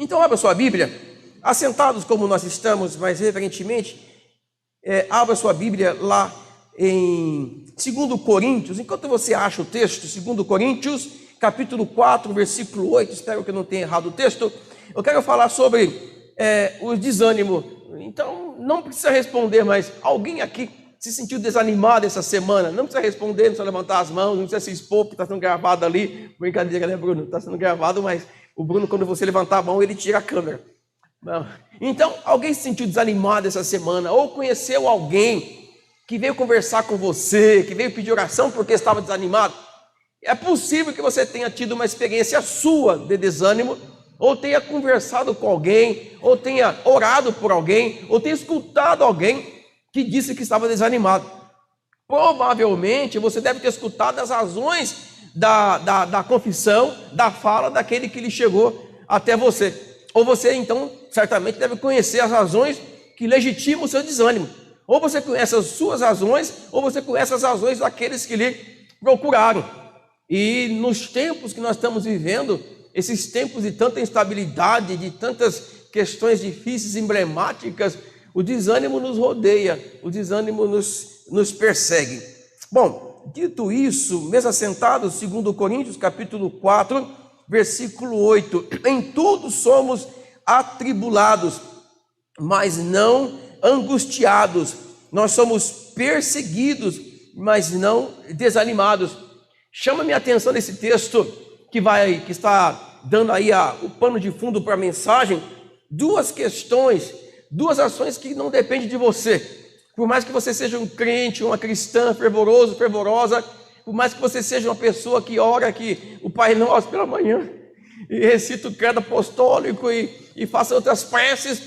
Então, abra sua Bíblia, assentados como nós estamos, mas reverentemente, abra sua Bíblia lá em 2 Coríntios, enquanto você acha o texto, 2 Coríntios, capítulo 4, versículo 8, espero que eu não tenha errado o texto, eu quero falar sobre o desânimo. Então, não precisa responder, mas alguém aqui se sentiu desanimado essa semana? Não precisa responder, não precisa levantar as mãos, não precisa se expor, porque está sendo gravado ali. Brincadeira, né, Bruno? Está sendo gravado, mas o Bruno, quando você levantar a mão, ele tira a câmera. Não. Então, alguém se sentiu desanimado essa semana, ou conheceu alguém que veio conversar com você, que veio pedir oração porque estava desanimado? É possível que você tenha tido uma experiência sua de desânimo, ou tenha conversado com alguém, ou tenha orado por alguém, ou tenha escutado alguém que disse que estava desanimado. Provavelmente você deve ter escutado as razões da confissão, da fala daquele que lhe chegou até você. Ou você, então, certamente deve conhecer as razões que legitimam o seu desânimo. Ou você conhece as suas razões, ou você conhece as razões daqueles que lhe procuraram. E nos tempos que nós estamos vivendo, esses tempos de tanta instabilidade, de tantas questões difíceis, emblemáticas, o desânimo nos rodeia, o desânimo nos persegue. Bom, dito isso, mesmo assentados, 2 Coríntios, capítulo 4, versículo 8, em tudo somos atribulados, mas não angustiados, nós somos perseguidos, mas não desanimados. Chama minha atenção nesse texto que está dando aí o pano de fundo para a mensagem, duas questões, duas ações que não dependem de você. Por mais que você seja um crente, uma cristã fervoroso, fervorosa, por mais que você seja uma pessoa que ora aqui o Pai Nosso pela manhã, e recita o credo apostólico e faça outras preces,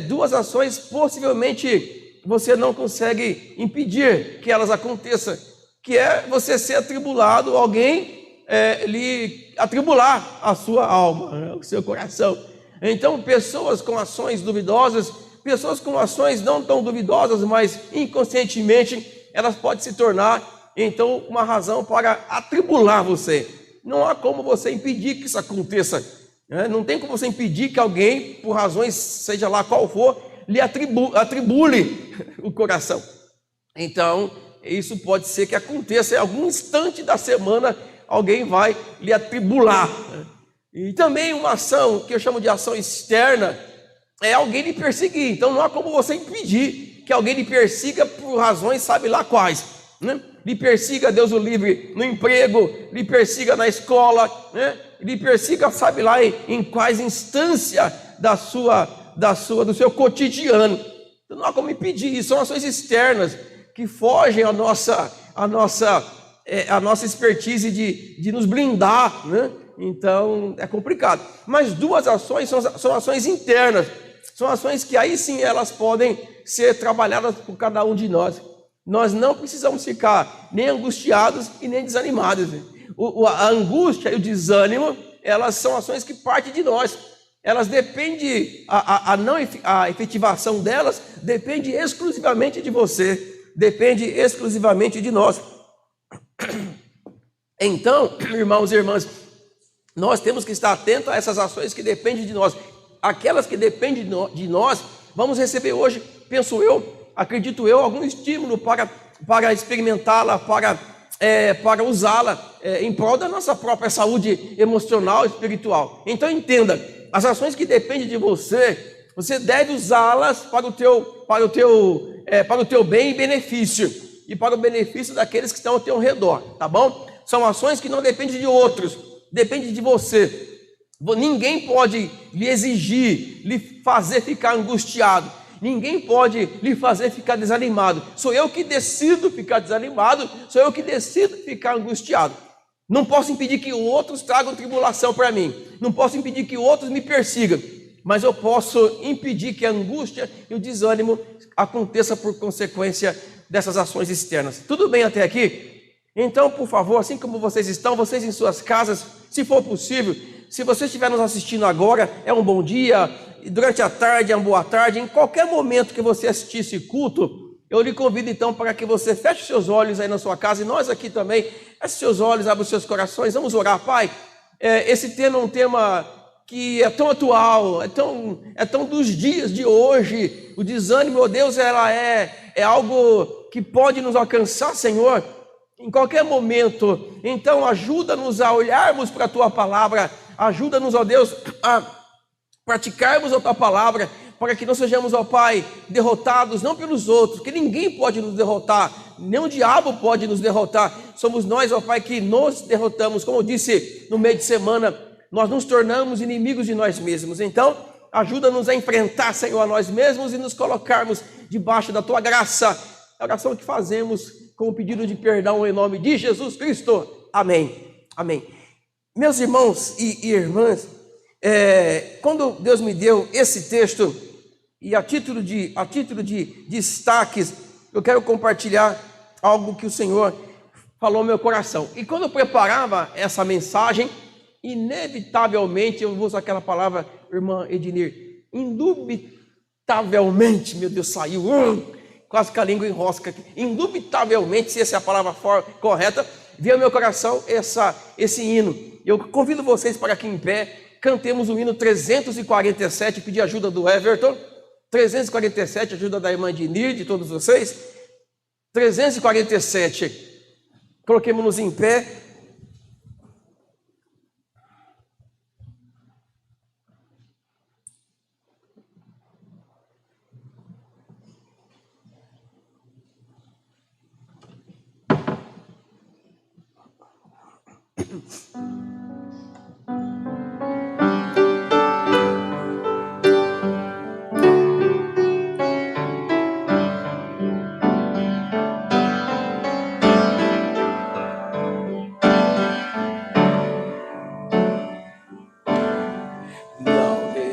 duas ações possivelmente você não consegue impedir que elas aconteçam, que é você ser atribulado, alguém lhe atribular a sua alma, né, o seu coração. Então, pessoas com ações duvidosas, pessoas com ações não tão duvidosas, mas inconscientemente, elas podem se tornar, então, uma razão para atribular você. Não há como você impedir que isso aconteça, né? Não tem como você impedir que alguém, por razões, seja lá qual for, lhe atribule o coração. Então, isso pode ser que aconteça em algum instante da semana, alguém vai lhe atribular. E também uma ação que eu chamo de ação externa é alguém lhe perseguir. Então não há como você impedir que alguém lhe persiga por razões sabe lá quais, né? Lhe persiga, Deus o livre, no emprego, lhe persiga na escola, né? Lhe persiga sabe lá em quais instâncias do seu cotidiano. Então não há como impedir isso. São ações externas que fogem à nossa expertise de nos blindar, né? Então é complicado. Mas duas ações são ações internas, são ações que aí sim elas podem ser trabalhadas por cada um de nós. Nós não precisamos ficar nem angustiados e nem desanimados. A angústia e o desânimo, elas são ações que partem de nós. Elas dependem, a efetivação delas depende exclusivamente de você, depende exclusivamente de nós. Então, irmãos e irmãs, nós temos que estar atentos a essas ações que dependem de nós. Aquelas que dependem de nós, vamos receber hoje, penso eu, acredito eu, algum estímulo para experimentá-la, para usá-la em prol da nossa própria saúde emocional e espiritual. Então entenda, as ações que dependem de você, você deve usá-las para o teu bem e benefício, e para o benefício daqueles que estão ao teu redor, tá bom? São ações que não dependem de outros, dependem de você. Ninguém pode lhe exigir, lhe fazer ficar angustiado. Ninguém pode lhe fazer ficar desanimado. Sou eu que decido ficar desanimado, sou eu que decido ficar angustiado. Não posso impedir que outros tragam tribulação para mim. Não posso impedir que outros me persigam. Mas eu posso impedir que a angústia e o desânimo aconteça por consequência dessas ações externas. Tudo bem até aqui? Então, por favor, assim como vocês estão, vocês em suas casas, se for possível, se você estiver nos assistindo agora, é um bom dia, durante a tarde, é uma boa tarde, em qualquer momento que você assistir esse culto, eu lhe convido então para que você feche seus olhos aí na sua casa, e nós aqui também, feche seus olhos, abra os seus corações, vamos orar. Pai, esse tema é um tema que é tão atual, é tão dos dias de hoje. O desânimo, ó Deus, ela é algo que pode nos alcançar, Senhor, em qualquer momento. Então ajuda-nos a olharmos para a Tua palavra, ajuda-nos, ó Deus, a praticarmos a Tua palavra, para que não sejamos, ó Pai, derrotados, não pelos outros, que ninguém pode nos derrotar, nem o diabo pode nos derrotar, somos nós, ó Pai, que nos derrotamos. Como eu disse no meio de semana, nós nos tornamos inimigos de nós mesmos. Então, ajuda-nos a enfrentar, Senhor, a nós mesmos e nos colocarmos debaixo da Tua graça. A oração que fazemos com o pedido de perdão em nome de Jesus Cristo. Amém. Amém. Meus irmãos e irmãs, quando Deus me deu esse texto, e a título de destaques, eu quero compartilhar algo que o Senhor falou ao meu coração. E quando eu preparava essa mensagem, inevitavelmente, eu vou usar aquela palavra, irmã Ednir, indubitavelmente, meu Deus, saiu, quase que a língua enrosca aqui, indubitavelmente, se essa é a palavra correta, veio ao meu coração esse hino. Eu convido vocês para aqui em pé, cantemos o hino 347, pedir ajuda do Everton, 347, ajuda da irmã Ednir, de todos vocês, 347, coloquemos-nos em pé.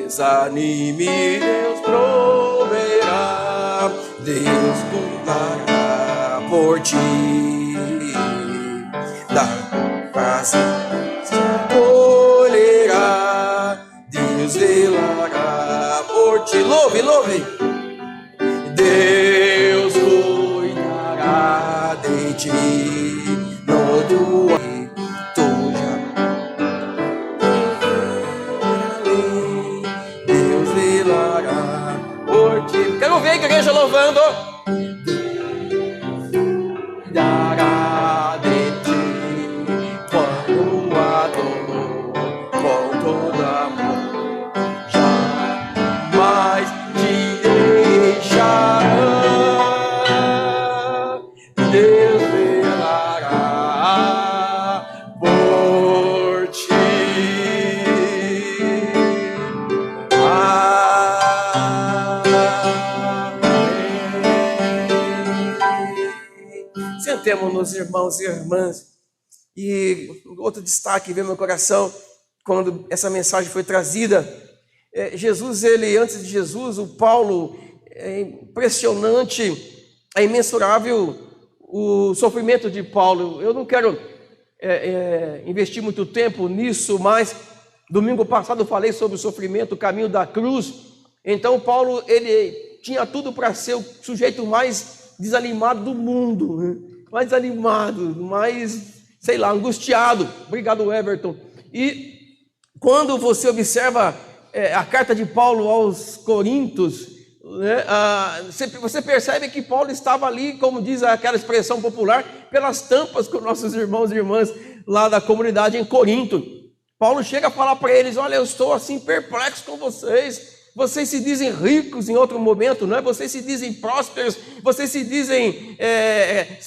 Desanime, Deus proverá, Deus cuidará por ti, da paciência colherá, Deus velará por ti. Louve, louve! Deus cuidará de ti, no tua Quero ver a igreja louvando. Dará de ti quando adoro com todo amor, jamais te deixará. Deus velará por ti. Sentemos-nos, irmãos e irmãs. E outro destaque veio no meu coração quando essa mensagem foi trazida. Jesus, antes de Jesus, o Paulo, é impressionante, é imensurável o sofrimento de Paulo. Eu não quero investir muito tempo nisso, mas domingo passado eu falei sobre o sofrimento, o caminho da cruz. Então Paulo, ele tinha tudo para ser o sujeito mais desanimado do mundo, né? Mais desanimado, mais, sei lá, angustiado. Obrigado, Everton. E quando você observa a carta de Paulo aos Coríntios, né, você percebe que Paulo estava ali, como diz aquela expressão popular, pelas tampas com nossos irmãos e irmãs lá da comunidade em Corinto. Paulo chega a falar para eles: olha, eu estou assim perplexo com vocês. Vocês se dizem ricos em outro momento, não é? Vocês se dizem prósperos, vocês se dizem,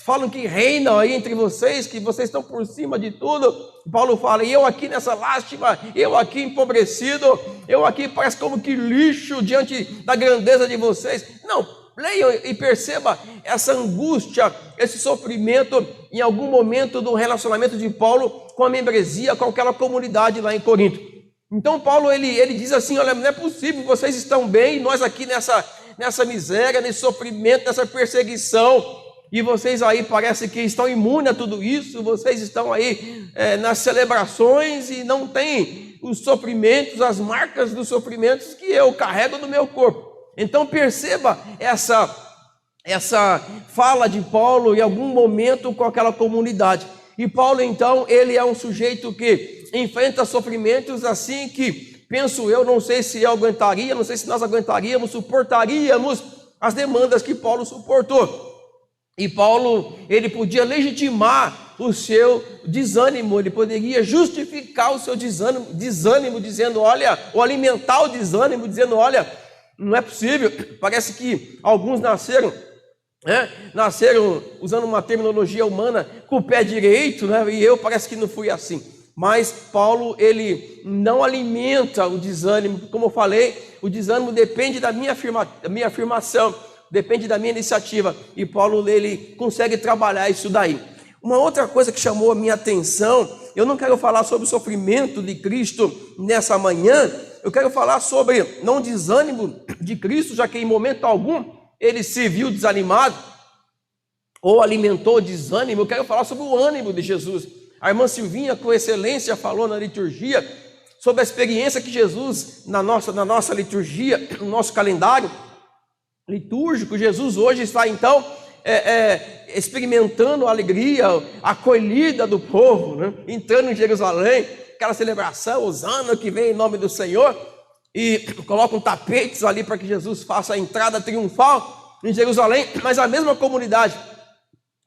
falam que reinam aí entre vocês, que vocês estão por cima de tudo. Paulo fala: e eu aqui nessa lástima, eu aqui empobrecido, eu aqui parece como que lixo diante da grandeza de vocês. Não, leiam e perceba essa angústia, esse sofrimento em algum momento do relacionamento de Paulo com a membresia, com aquela comunidade lá em Corinto. Então Paulo, ele diz assim: olha, não é possível, vocês estão bem, nós aqui nessa miséria, nesse sofrimento, nessa perseguição, e vocês aí parece que estão imunes a tudo isso, vocês estão aí nas celebrações e não tem os sofrimentos, as marcas dos sofrimentos que eu carrego no meu corpo. Então perceba essa fala de Paulo em algum momento com aquela comunidade. E Paulo, então, ele é um sujeito que enfrenta sofrimentos assim que penso eu, não sei se eu aguentaria, não sei se nós aguentaríamos, suportaríamos as demandas que Paulo suportou. E Paulo, ele podia legitimar o seu desânimo, ele poderia justificar o seu desânimo dizendo, olha, ou alimentar o desânimo, dizendo, olha, não é possível, parece que alguns nasceram usando uma terminologia humana com o pé direito, né? E eu parece que não fui assim. Mas Paulo, ele não alimenta o desânimo, como eu falei, o desânimo depende da minha afirmação, depende da minha iniciativa, e Paulo, ele consegue trabalhar isso daí. Uma outra coisa que chamou a minha atenção, eu não quero falar sobre o sofrimento de Cristo nessa manhã, eu quero falar sobre, não o desânimo de Cristo, já que em momento algum ele se viu desanimado, ou alimentou o desânimo, eu quero falar sobre o ânimo de Jesus. A irmã Silvinha, com excelência, falou na liturgia, sobre a experiência que Jesus, na nossa liturgia, no nosso calendário litúrgico, Jesus hoje está então experimentando a alegria, a acolhida do povo, né? Entrando em Jerusalém, aquela celebração, Hosana que vem em nome do Senhor, e colocam tapetes ali para que Jesus faça a entrada triunfal em Jerusalém, mas a mesma comunidade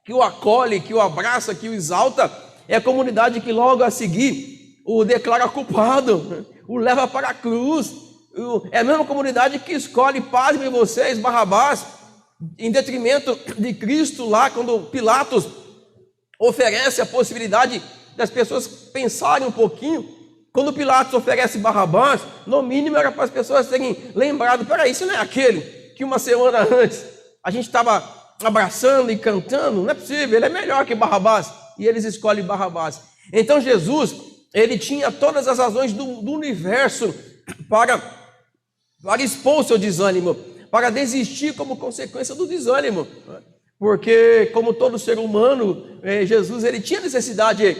que o acolhe, que o abraça, que o exalta, é a comunidade que logo a seguir o declara culpado, o leva para a cruz. É a mesma comunidade que escolhe, pasmem vocês, Barrabás, em detrimento de Cristo lá, quando Pilatos oferece a possibilidade das pessoas pensarem um pouquinho. Quando Pilatos oferece Barrabás, no mínimo era para as pessoas terem lembrado, peraí, isso não é aquele que uma semana antes a gente estava abraçando e cantando? Não é possível, ele é melhor que Barrabás. E eles escolhem Barrabás. Então Jesus, ele tinha todas as razões do universo para expor o seu desânimo, para desistir como consequência do desânimo, porque como todo ser humano, Jesus, ele tinha necessidade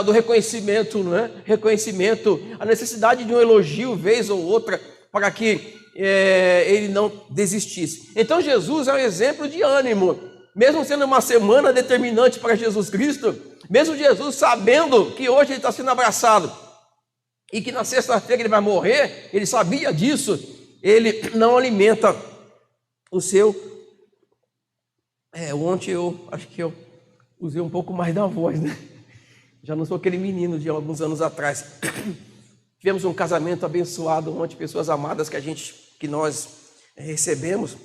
do reconhecimento, né? Reconhecimento, a necessidade de um elogio vez ou outra, para que ele não desistisse. Então Jesus é um exemplo de ânimo, mesmo sendo uma semana determinante para Jesus Cristo, mesmo Jesus sabendo que hoje ele está sendo abraçado, e que na sexta-feira ele vai morrer, ele sabia disso, ele não alimenta o seu... Ontem eu acho que eu usei um pouco mais da voz, né? Já não sou aquele menino de alguns anos atrás. Tivemos um casamento abençoado ontem, pessoas amadas que nós recebemos,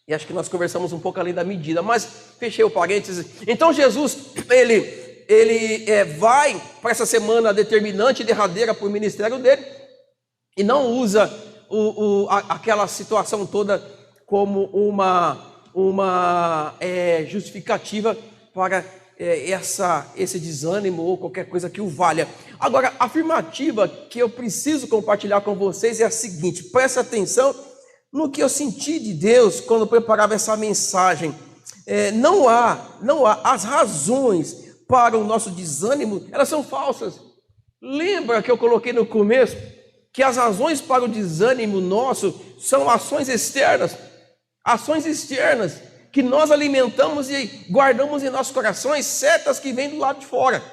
e acho que nós conversamos um pouco além da medida, mas fechei o parênteses. Então Jesus, ele vai para essa semana determinante e derradeira para o ministério dele, e não usa aquela situação toda como uma justificativa para esse desânimo ou qualquer coisa que o valha. Agora, a afirmativa que eu preciso compartilhar com vocês é a seguinte: presta atenção no que eu senti de Deus quando eu preparava essa mensagem. Não há as razões para o nosso desânimo, elas são falsas. Lembra que eu coloquei no começo que as razões para o desânimo nosso são ações externas que nós alimentamos e guardamos em nossos corações, setas que vêm do lado de fora.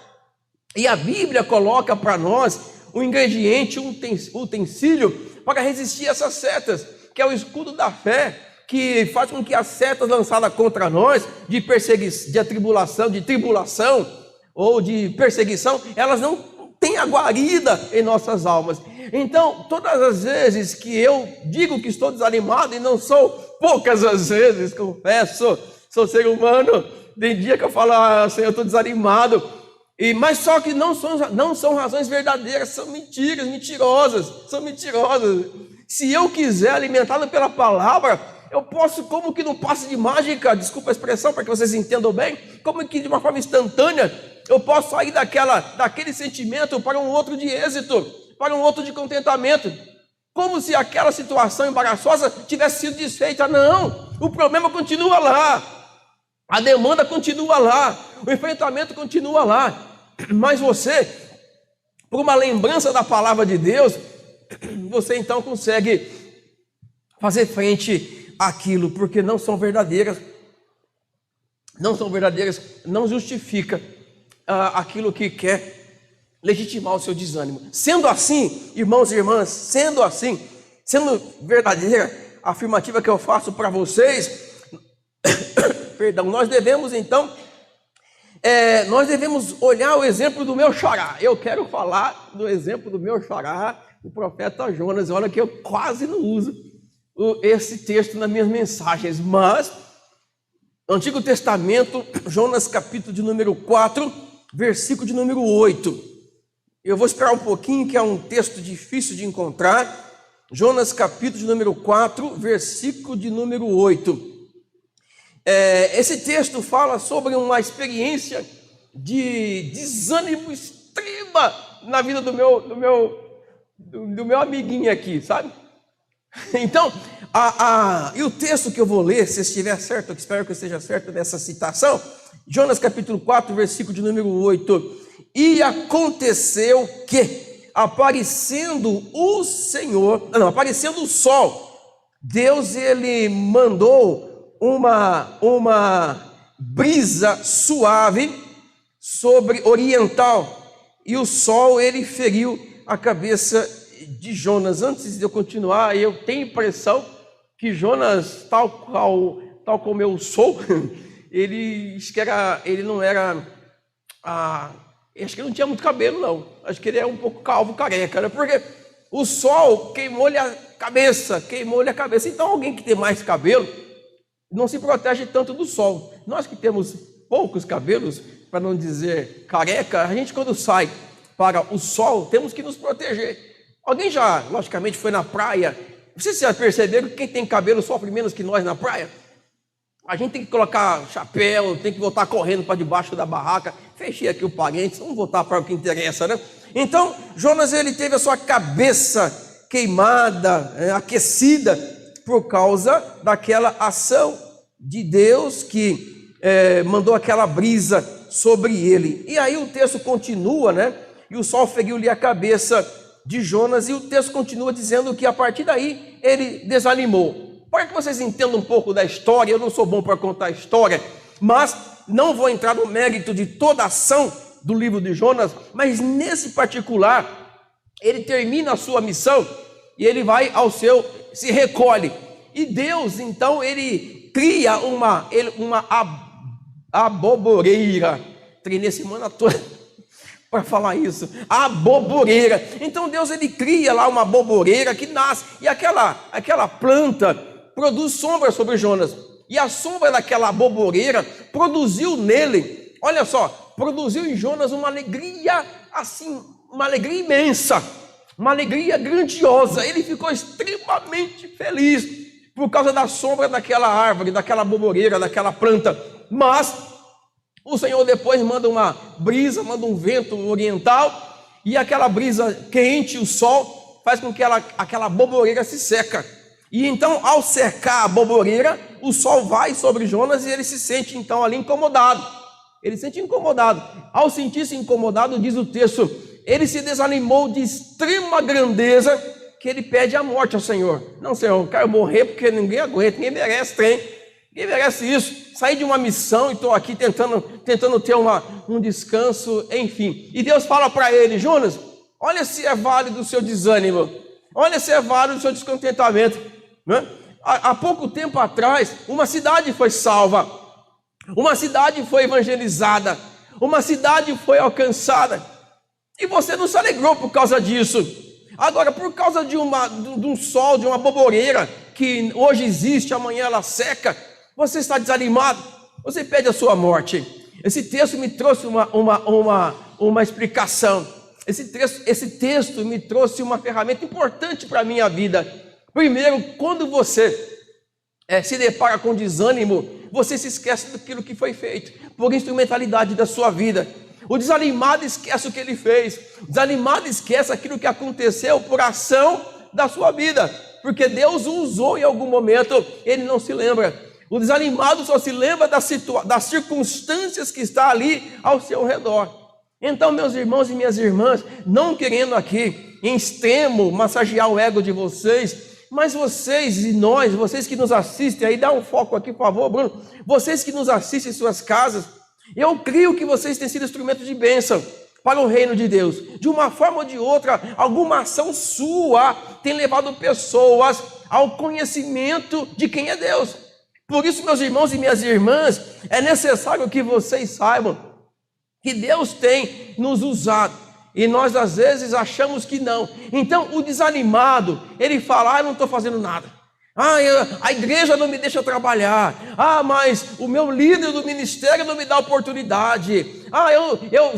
E a Bíblia coloca para nós um ingrediente, um utensílio para resistir a essas setas, que é o escudo da fé, que faz com que as setas lançadas contra nós, de tribulação ou de perseguição, elas não tenham guarida em nossas almas. Então, todas as vezes que eu digo que estou desanimado, e não sou poucas as vezes, confesso, sou ser humano, tem dia que eu falo, Senhor, eu estou desanimado, mas só que não são razões verdadeiras, são mentirosas. Se eu quiser, alimentado pela palavra, eu posso, como que no passe de mágica, desculpa a expressão para que vocês entendam bem, como que de uma forma instantânea, eu posso sair daquele sentimento para um outro de êxito, para um outro de contentamento, como se aquela situação embaraçosa tivesse sido desfeita. Não, o problema continua lá, a demanda continua lá, o enfrentamento continua lá, mas você, por uma lembrança da palavra de Deus, você então consegue fazer frente àquilo, porque não são verdadeiras, não justifica aquilo que quer legitimar o seu desânimo. Sendo assim, irmãos e irmãs, sendo verdadeira a afirmativa que eu faço para vocês, perdão, nós devemos então, nós devemos olhar o exemplo do meu xará. Eu quero falar do exemplo do meu xará, o profeta Jonas. Olha que eu quase não uso esse texto nas minhas mensagens, mas no Antigo Testamento, Jonas capítulo de número 4, versículo de número 8. Eu vou esperar um pouquinho, que é um texto difícil de encontrar. Jonas capítulo de número 4, versículo de número 8. Esse texto fala sobre uma experiência de desânimo extrema na vida do meu amiguinho aqui, sabe? Então, e o texto que eu vou ler, se estiver certo, eu espero que esteja certo nessa citação, Jonas capítulo 4, versículo de número 8. E aconteceu que, aparecendo o sol, Deus ele mandou uma brisa suave sobre oriental, e o sol ele feriu a cabeça de Jonas. Antes de eu continuar, eu tenho a impressão que Jonas, tal como eu sou, ele não era, acho que ele não tinha muito cabelo não, acho que ele era um pouco calvo, careca, né? Porque o sol queimou-lhe a cabeça, então alguém que tem mais cabelo não se protege tanto do sol. Nós que temos poucos cabelos, para não dizer careca, a gente quando sai para o sol, temos que nos proteger. Alguém já, logicamente, foi na praia? Vocês já perceberam que quem tem cabelo sofre menos que nós na praia? A gente tem que colocar chapéu, tem que voltar correndo para debaixo da barraca. Fechei aqui o parênteses, vamos voltar para o que interessa, né? Então, Jonas ele teve a sua cabeça queimada, aquecida, por causa daquela ação de Deus que mandou aquela brisa sobre ele. E aí o texto continua, né? E o sol feriu-lhe a cabeça de Jonas, e o texto continua dizendo que a partir daí ele desanimou. Para que vocês entendam um pouco da história, eu não sou bom para contar a história, mas não vou entrar no mérito de toda a ação do livro de Jonas, mas nesse particular, ele termina a sua missão e ele vai se recolhe. E Deus, então, ele cria uma aboboreira. Treinei semana toda para falar isso, a aboboreira. Então Deus ele cria lá uma aboboreira que nasce, e aquela planta produz sombra sobre Jonas, e a sombra daquela aboboreira produziu nele, olha só, produziu em Jonas uma alegria assim, uma alegria imensa, uma alegria grandiosa. Ele ficou extremamente feliz por causa da sombra daquela árvore, daquela aboboreira, daquela planta. Mas o Senhor depois manda uma brisa, manda um vento oriental, e aquela brisa quente, o sol, faz com que aquela aboboreira se seca. E então, ao secar a aboboreira, o sol vai sobre Jonas e ele se sente então ali incomodado. Ele se sente incomodado. Ao sentir-se incomodado, diz o texto, ele se desanimou de extrema grandeza, que ele pede a morte ao Senhor. Não, Senhor, eu quero morrer porque ninguém aguenta, ninguém merece trem. Ninguém merece isso. Saí de uma missão e estou aqui tentando ter um descanso, enfim. E Deus fala para ele, Jonas, olha se é válido o seu desânimo, olha se é válido o seu descontentamento, né? Há pouco tempo atrás, uma cidade foi salva, uma cidade foi evangelizada, uma cidade foi alcançada, e você não se alegrou por causa disso. Agora, por causa de um sol, de uma aboboreira, que hoje existe, amanhã ela seca, você está desanimado, você pede a sua morte. Esse texto me trouxe uma explicação. Esse texto me trouxe uma ferramenta importante para a minha vida. Primeiro, quando você se depara com desânimo, você se esquece daquilo que foi feito por instrumentalidade da sua vida. O desanimado esquece o que ele fez, o desanimado esquece aquilo que aconteceu por ação da sua vida, porque Deus o usou em algum momento, ele não se lembra. O desanimado só se lembra das circunstâncias que está ali ao seu redor. Então, meus irmãos e minhas irmãs, não querendo aqui em extremo massagear o ego de vocês, mas vocês e nós, vocês que nos assistem, aí dá um foco aqui, por favor, Bruno, vocês que nos assistem em suas casas, eu creio que vocês têm sido instrumento de bênção. para o reino de Deus. De uma forma ou de outra, alguma ação sua tem levado pessoas ao conhecimento de quem é Deus. Por isso, meus irmãos e minhas irmãs, é necessário que vocês saibam que Deus tem nos usado, e nós às vezes achamos que não. Então o desanimado, ele fala: eu não estou fazendo nada, a igreja não me deixa trabalhar, mas o meu líder do ministério não me dá oportunidade,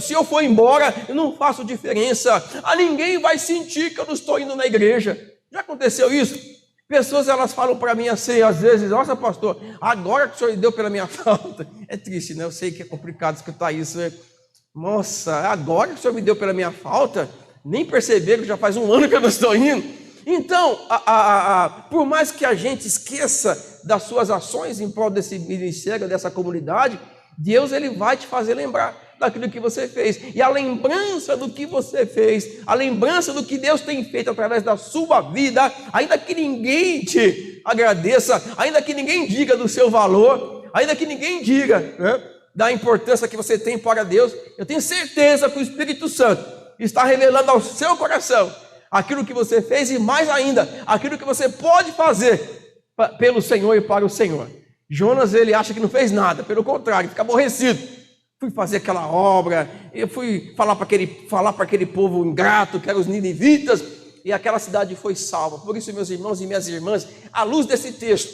se eu for embora eu não faço diferença, ninguém vai sentir que eu não estou indo na igreja. Já aconteceu isso? Pessoas, elas falam para mim assim, às vezes: nossa, pastor, agora que o senhor deu pela minha falta. É triste, né? Eu sei que é complicado escutar isso. Nossa, agora que o senhor me deu pela minha falta, nem perceberam que já faz um ano que eu não estou indo. Então, por mais que a gente esqueça das suas ações em prol desse ministério, dessa comunidade, Deus, ele vai te fazer lembrar daquilo que você fez. E a lembrança do que você fez, a lembrança do que Deus tem feito através da sua vida, ainda que ninguém te agradeça, ainda que ninguém diga do seu valor, ainda que ninguém diga, né, da importância que você tem para Deus, eu tenho certeza que o Espírito Santo está revelando ao seu coração aquilo que você fez, e mais ainda, aquilo que você pode fazer pelo Senhor e para o Senhor. Jonas, ele acha que não fez nada, pelo contrário, fica aborrecido. Fui fazer aquela obra, eu fui falar para aquele povo ingrato, que eram os ninivitas, e aquela cidade foi salva. Por isso, meus irmãos e minhas irmãs, à luz desse texto,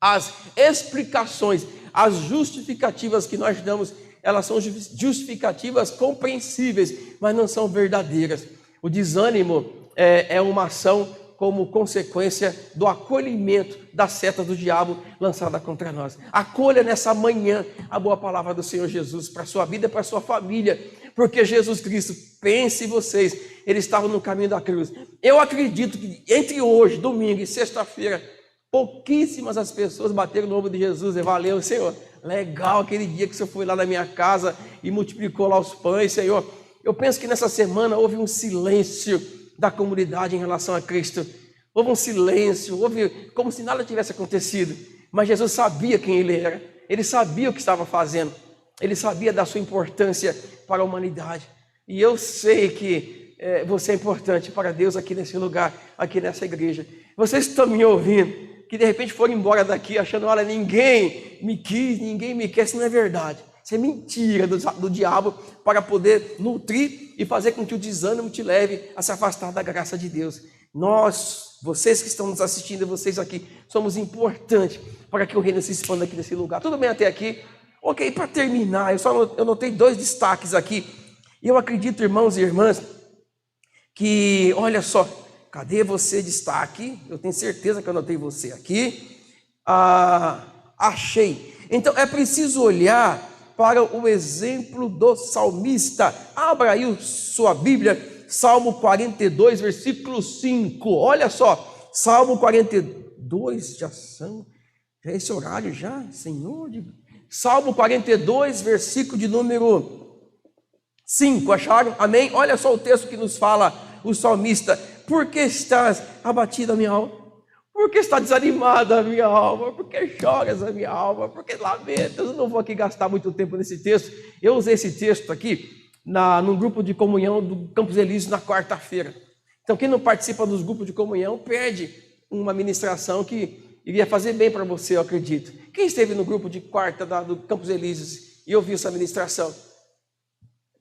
as explicações, as justificativas que nós damos, elas são justificativas compreensíveis, mas não são verdadeiras. O desânimo é uma ação como consequência do acolhimento das setas do diabo lançada contra nós. Acolha nessa manhã a boa palavra do Senhor Jesus para a sua vida e para a sua família, porque Jesus Cristo, pense vocês, ele estava no caminho da cruz. Eu acredito que entre hoje, domingo e sexta-feira, pouquíssimas as pessoas bateram no ombro de Jesus e: valeu, Senhor, legal aquele dia que o Senhor foi lá na minha casa e multiplicou lá os pães, Senhor. Eu penso que nessa semana houve um silêncio da comunidade em relação a Cristo. Houve um silêncio, houve como se nada tivesse acontecido, mas Jesus sabia quem ele era, ele sabia o que estava fazendo, ele sabia da sua importância para a humanidade. E eu sei que você é importante para Deus aqui nesse lugar, aqui nessa igreja. Vocês estão me ouvindo, que de repente foram embora daqui achando: olha, ninguém me quis, ninguém me quer. Isso não é verdade. Isso é mentira do diabo para poder nutrir e fazer com que o desânimo te leve a se afastar da graça de Deus. Nós, vocês que estão nos assistindo, vocês aqui, somos importantes para que o reino se expanda aqui nesse lugar. Tudo bem até aqui? Ok, para terminar, eu notei 2 destaques aqui. E eu acredito, irmãos e irmãs, que, olha só, cadê você, destaque? Eu tenho certeza que eu anotei você aqui. Achei. Então, é preciso olhar para o exemplo do salmista. Abra aí sua Bíblia, Salmo 42, versículo 5. Olha só, Salmo 42, já é esse horário já, Senhor. Salmo 42, versículo de número 5, acharam? Amém? Olha só o texto que nos fala o salmista: por que estás abatida a minha alma? Por que está desanimada a minha alma? Por que choras a minha alma? Por que lamentas? Eu não vou aqui gastar muito tempo nesse texto. Eu usei esse texto aqui num grupo de comunhão do Campos Elíseos na quarta-feira. Então, quem não participa dos grupos de comunhão perde uma ministração que iria fazer bem para você, eu acredito. Quem esteve no grupo de quarta do Campos Elíseos e ouviu essa ministração?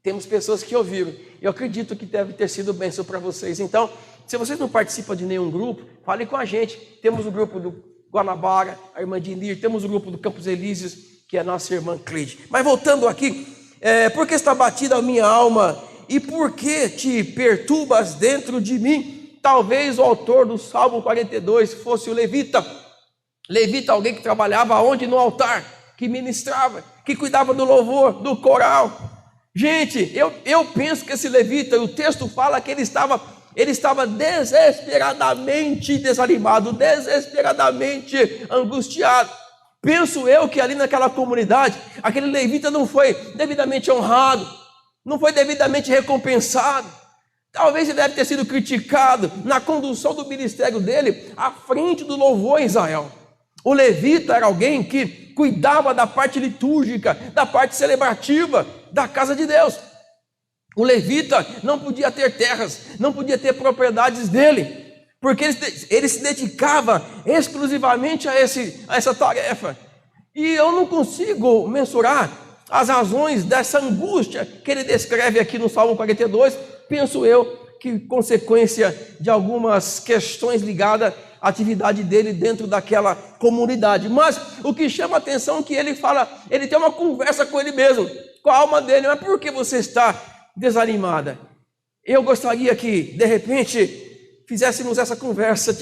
Temos pessoas que ouviram. Eu acredito que deve ter sido bênção para vocês. Então, se vocês não participam de nenhum grupo, fale com a gente. Temos o grupo do Guanabara, a irmã Dinir, temos o grupo do Campos Elíseos, que é a nossa irmã Cleide. Mas voltando aqui, por que está batida a minha alma? E por que te perturbas dentro de mim? Talvez o autor do Salmo 42 fosse o levita. Levita, alguém que trabalhava onde? No altar, que ministrava, que cuidava do louvor, do coral. Gente, eu penso que esse levita, o texto fala que ele estava desesperadamente desanimado, desesperadamente angustiado. Penso eu que ali naquela comunidade, aquele levita não foi devidamente honrado, não foi devidamente recompensado. Talvez ele deve ter sido criticado na condução do ministério dele à frente do louvor em Israel. O levita era alguém que cuidava da parte litúrgica, da parte celebrativa da casa de Deus. O levita não podia ter terras, não podia ter propriedades dele, porque ele se dedicava exclusivamente a essa tarefa. E eu não consigo mensurar as razões dessa angústia que ele descreve aqui no Salmo 42, penso eu que consequência de algumas questões ligadas à atividade dele dentro daquela comunidade. Mas o que chama a atenção é que ele fala, ele tem uma conversa com ele mesmo, com a alma dele. Mas por que você está desanimada? Eu gostaria que, de repente, tivéssemos essa conversa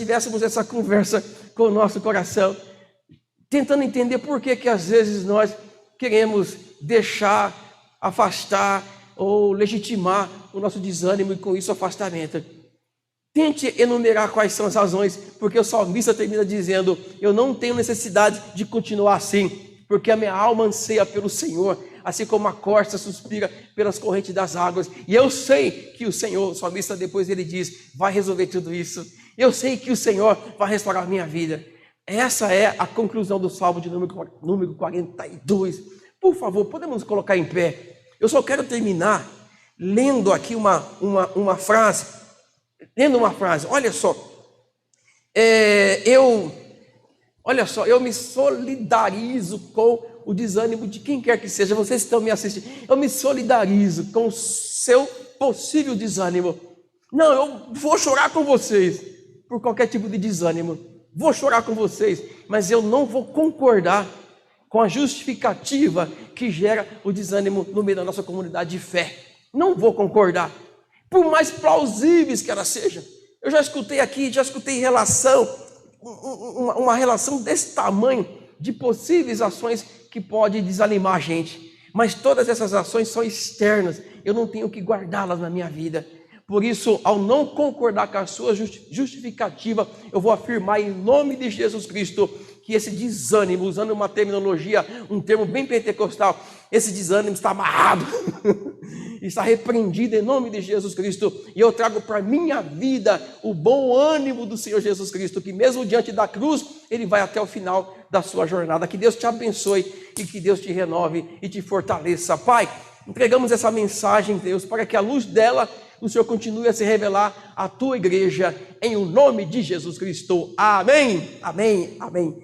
com o nosso coração, tentando entender por que às vezes nós queremos deixar, afastar ou legitimar o nosso desânimo e com isso afastamento. Tente enumerar quais são as razões, porque o salmista termina dizendo: eu não tenho necessidade de continuar assim, porque a minha alma anseia pelo Senhor, assim como a corça suspira pelas correntes das águas. E eu sei que o Senhor, o salmista depois ele diz, vai resolver tudo isso. Eu sei que o Senhor vai restaurar a minha vida. Essa é a conclusão do Salmo de número 42. Por favor, podemos colocar em pé. Eu só quero terminar lendo aqui uma frase. Olha só. Eu me solidarizo com o desânimo de quem quer que seja. Vocês estão me assistindo. Eu me solidarizo com o seu possível desânimo. Não, eu vou chorar com vocês por qualquer tipo de desânimo. Vou chorar com vocês, mas eu não vou concordar com a justificativa que gera o desânimo no meio da nossa comunidade de fé. Não vou concordar, por mais plausíveis que ela seja. Eu já escutei uma relação desse tamanho de possíveis ações que pode desanimar a gente. Mas todas essas ações são externas, eu não tenho que guardá-las na minha vida. Por isso, ao não concordar com a sua justificativa, eu vou afirmar em nome de Jesus Cristo que esse desânimo, usando uma terminologia, um termo bem pentecostal, esse desânimo está amarrado, está repreendido em nome de Jesus Cristo. E eu trago para a minha vida o bom ânimo do Senhor Jesus Cristo, que mesmo diante da cruz, Ele vai até o final da sua jornada. Que Deus te abençoe e que Deus te renove e te fortaleça. Pai, entregamos essa mensagem, Deus, para que a luz dela o Senhor continue a se revelar à tua igreja, em o nome de Jesus Cristo. Amém, amém, amém.